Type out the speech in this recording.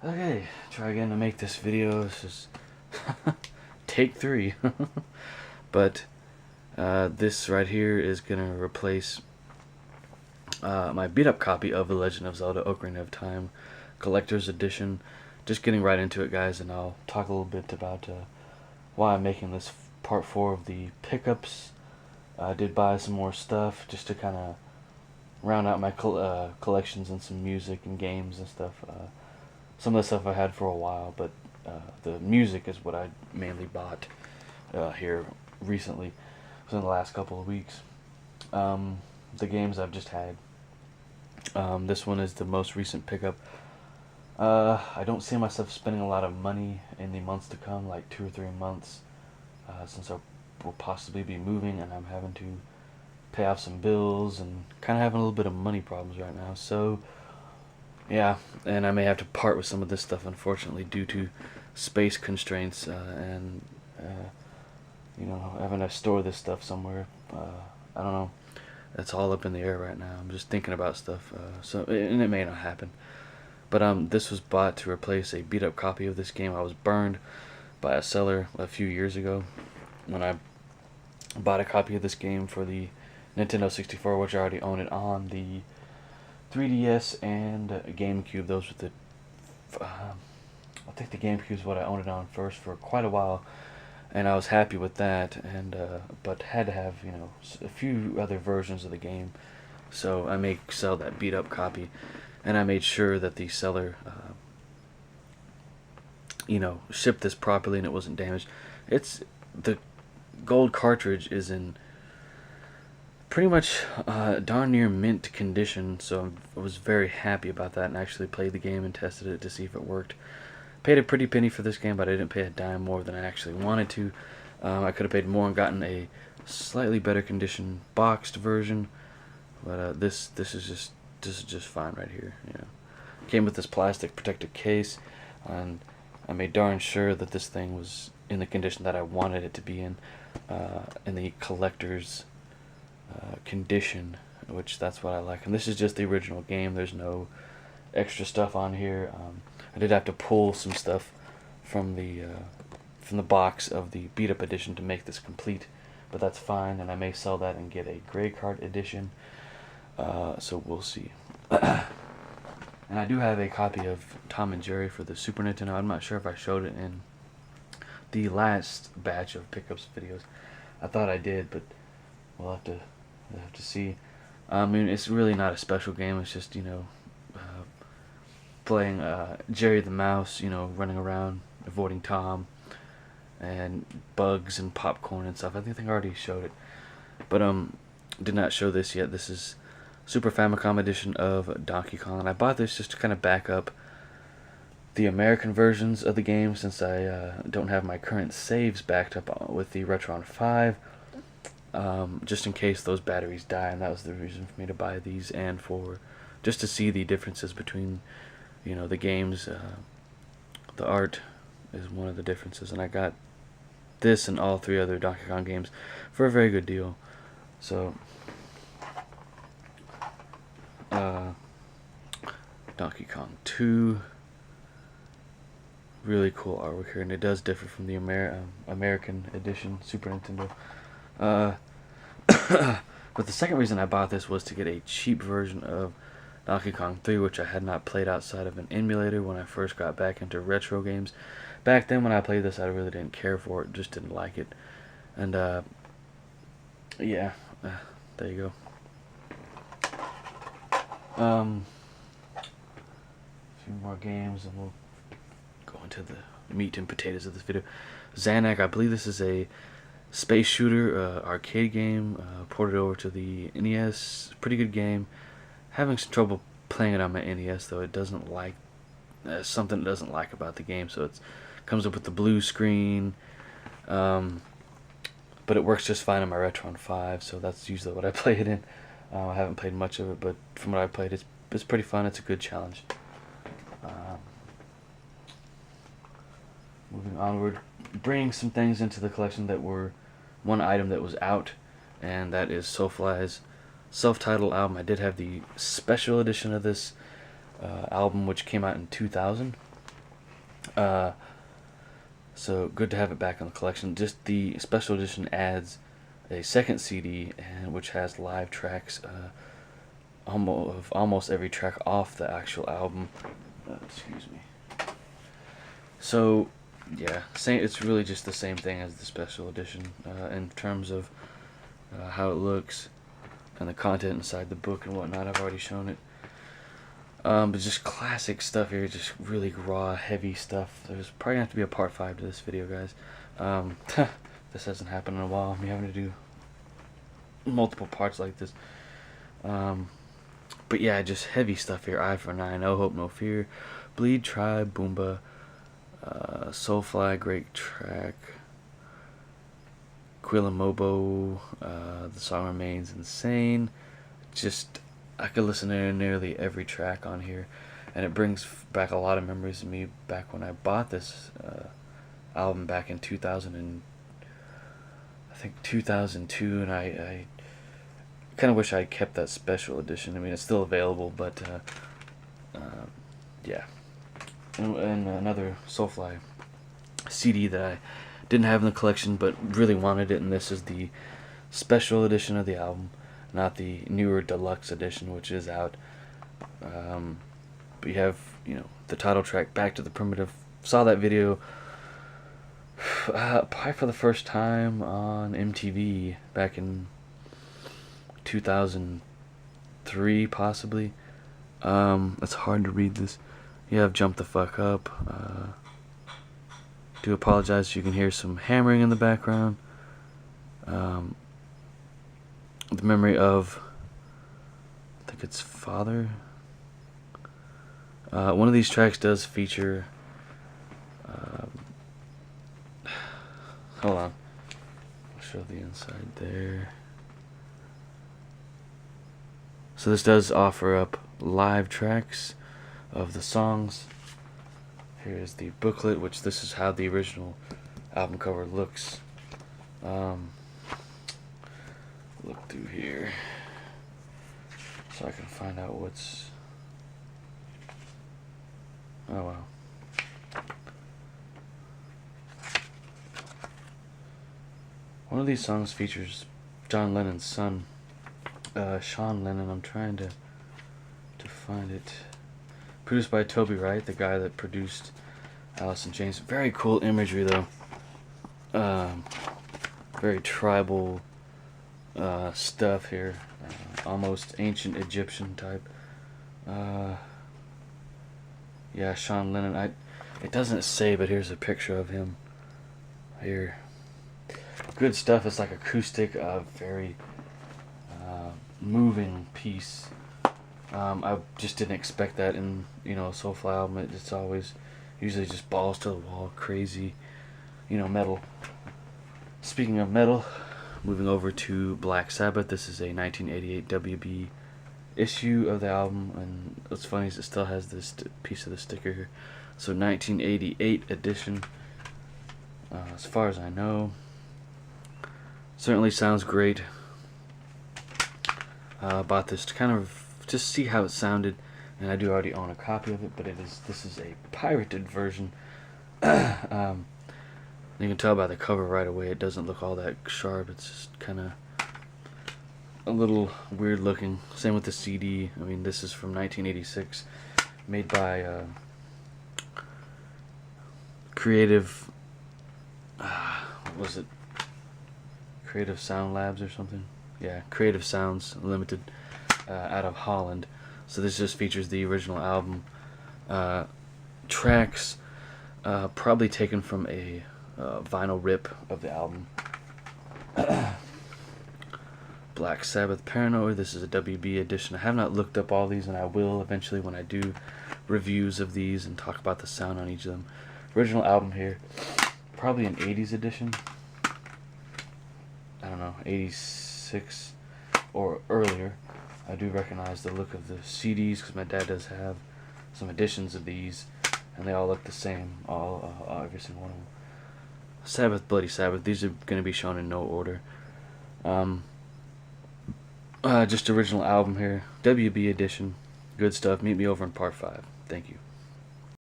Okay, try again to make this video. This is take 3. But this right here is gonna replace my beat up copy of The Legend of Zelda Ocarina of Time Collector's Edition. Just getting right into it, guys, and I'll talk a little bit about why I'm making this part 4 of the pickups. I did buy some more stuff just to kind of round out my collections and some music and games and stuff. Some of the stuff I had for a while, but the music is what I mainly bought here recently, within the last couple of weeks. The games I've just had. This one is the most recent pickup. I don't see myself spending a lot of money in the months to come, like 2 or 3 months, since I will possibly be moving and I'm having to pay off some bills and kind of having a little bit of money problems right now. So yeah, and I may have to part with some of this stuff, unfortunately, due to space constraints and having to store this stuff somewhere. I don't know. It's all up in the air right now. I'm just thinking about stuff, and it may not happen. But this was bought to replace a beat-up copy of this game. I was burned by a seller a few years ago when I bought a copy of this game for the Nintendo 64, which I already own it on the 3DS and GameCube. Those were the I think the GameCube is what I owned it on first for quite a while, and I was happy with that. And but had to have a few other versions of the game, so I may sell that beat up copy, and I made sure that the seller shipped this properly and it wasn't damaged. It's the gold cartridge is in pretty much darn near mint condition, so I was very happy about that and actually played the game and tested it to see if it worked. Paid a pretty penny for this game, but I didn't pay a dime more than I actually wanted to. I could have paid more and gotten a slightly better condition boxed version, but this is just fine right here. Came with this plastic protective case, and I made darn sure that this thing was in the condition that I wanted it to be in the collector's condition, which that's what I like. And this is just the original game. There's no extra stuff on here. I did have to pull some stuff from the box of the beat up edition to make this complete, but that's fine, and I may sell that and get a gray card edition, so we'll see. And I do have a copy of Tom and Jerry for the Super Nintendo. I'm not sure if I showed it in the last batch of pickups videos. I thought I did, but we'll have to see. I mean, it's really not a special game. It's just playing Jerry the Mouse, running around avoiding Tom and bugs and popcorn and stuff. I think I already showed it, but did not show this yet. This is Super Famicom edition of Donkey Kong, and I bought this just to kind of back up the American versions of the game, since I don't have my current saves backed up with the Retron 5, just in case those batteries die. And that was the reason for me to buy these, and for just to see the differences between the games. The art is one of the differences, and I got this and all 3 other Donkey Kong games for a very good deal. So Donkey Kong 2, really cool artwork here, and it does differ from the American edition Super Nintendo. But the second reason I bought this was to get a cheap version of Donkey Kong 3, which I had not played outside of an emulator when I first got back into retro games. Back then when I played this, I really didn't care for it, just didn't like it. And yeah, there you go. A few more games and we'll go into the meat and potatoes of this video. Zanak, I believe this is a space shooter arcade game, ported over to the NES. Pretty good game. Having some trouble playing it on my NES, though. It doesn't like something it doesn't like about the game, so it comes up with the blue screen, but it works just fine on my Retron 5, so that's usually what I play it in. I haven't played much of it, but from what I played, it's pretty fun. It's a good challenge. Moving onward, bringing some things into the collection that were one item that was out, and that is Soulfly's self-titled album. I did have the special edition of this album, which came out in 2000. Uh, so good to have it back on the collection. Just the special edition adds a second CD, and which has live tracks of almost every track off the actual album. Excuse me. So, yeah, same. It's really just the same thing as the special edition in terms of how it looks and the content inside the book and whatnot. I've already shown it. But just classic stuff here, just really raw, heavy stuff. There's probably gonna have to be a part 5 to this video, guys. This hasn't happened in a while. Me having to do multiple parts like this. But yeah, just heavy stuff here. Eye for an Eye, No Hope, No Fear, Bleed, Tribe, Boomba, Soulfly, great track. Quillamobo, the song remains insane. Just, I could listen to nearly every track on here, and it brings back a lot of memories of me back when I bought this album back in 2002, and I kind of wish I kept that special edition. I mean, it's still available, but yeah. And another Soulfly CD that I didn't have in the collection but really wanted it, and this is the special edition of the album, not the newer deluxe edition, which is out. But you have, the title track, Back to the Primitive. Saw that video probably for the first time on MTV back in 2003, possibly. It's hard to read this. You have Jump the Fuck Up. Do apologize if you can hear some hammering in the background. The Memory of, I think it's Father. One of these tracks does feature. Hold on. I'll show the inside there. So this does offer up live tracks of the songs. Here is the booklet, which this is how the original album cover looks. Look through here so I can find out what's. Oh wow. One of these songs features John Lennon's son, Sean Lennon. I'm trying to find it. Produced by Toby Wright, the guy that produced Alice in Chains. Very cool imagery, though. Very tribal stuff here. Almost ancient Egyptian type. Yeah, Sean Lennon. It doesn't say, but here's a picture of him. Here. Good stuff. It's like acoustic, very moving piece. I just didn't expect that in, a Soulfly album. It's always usually just balls to the wall, crazy, metal. Speaking of metal, moving over to Black Sabbath. This is a 1988 WB issue of the album, and what's funny is it still has this piece of the sticker here. So 1988 edition, as far as I know. Certainly sounds great. Bought this to kind of just see how it sounded, and I do already own a copy of it, but this is a pirated version. You can tell by the cover right away it doesn't look all that sharp. It's just kind of a little weird looking. Same with the CD. I mean, this is from 1986, made by Creative. What was it? Creative Sound Labs or something? Yeah, Creative Sounds Limited, out of Holland. So this just features the original album tracks, probably taken from a vinyl rip of the album. Black Sabbath Paranoid. This is a WB edition. I have not looked up all these, and I will eventually when I do reviews of these and talk about the sound on each of them. Original album here, probably an 80s edition. I don't know, 86 or earlier. I do recognize the look of the CDs because my dad does have some editions of these, and they all look the same, every single one of them. Sabbath, Bloody Sabbath. These are going to be shown in no order. Just original album here, WB edition. Good stuff. Meet me over in part 5. Thank you.